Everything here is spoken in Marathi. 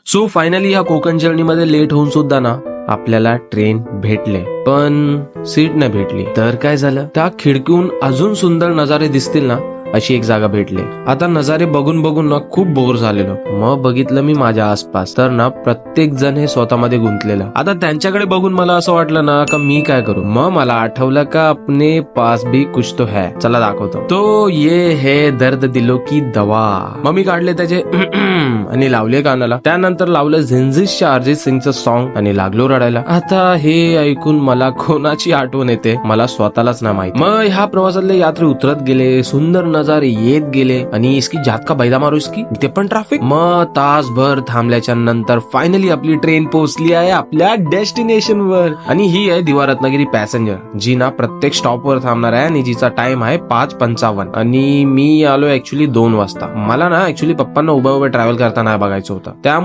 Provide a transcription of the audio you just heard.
सो फायनली ह्या कोकण जर्नीमध्ये लेट होऊन सुद्धा ना आपल्याला ट्रेन भेटले, पण सीट नाही भेटली. तर काय झालं, त्या खिडकीहून अजून सुंदर नजारे दिसतील ना अशी एक जागा भेटली. आता नजारे बघून बघून ना खूप बोर झालेलो. मग बघितलं मी माझ्या आसपास, तर ना प्रत्येक जण हे स्वतःमध्ये गुंतलेलं. आता त्यांच्याकडे बघून मला असं वाटलं ना का मी काय करू. मग मला आठवलं का अपने पास भी कुछ तो है, चला दाखवतो. तो ये है दर्द दिलो की दवा. मग मी काढले त्याचे आणि लावले कानाला. त्यानंतर लावलं झिंझिसच्या अर्जित सिंगचं सॉन्ग आणि लागलो रडायला. आता हे ऐकून मला कोणाची आठवण येते मला स्वतःलाच नाही माहिती. मग ह्या प्रवासातले यात्री उतरत गेले, सुंदर नजारे येत गेले आणि इसकी जात का बैदा मारू इसकी, ते पण ट्रॅफिक. मग तासभर थांबल्याच्या नंतर फायनली आपली ट्रेन पोहोचली आहे आपल्या डेस्टिनेशन वर. आणि ही आहे दिवा रत्नागिरी पॅसेंजर, जी ना प्रत्येक स्टॉप वर थांबणार आहे आणि जिचा टाइम आहे 5:55. आणि मी आलो ऍक्च्युली 2 वाजता. मला ना ऍक्च्युली पप्पांना उभं ट्रॅव्हल करताना बघायचं होतं. त्या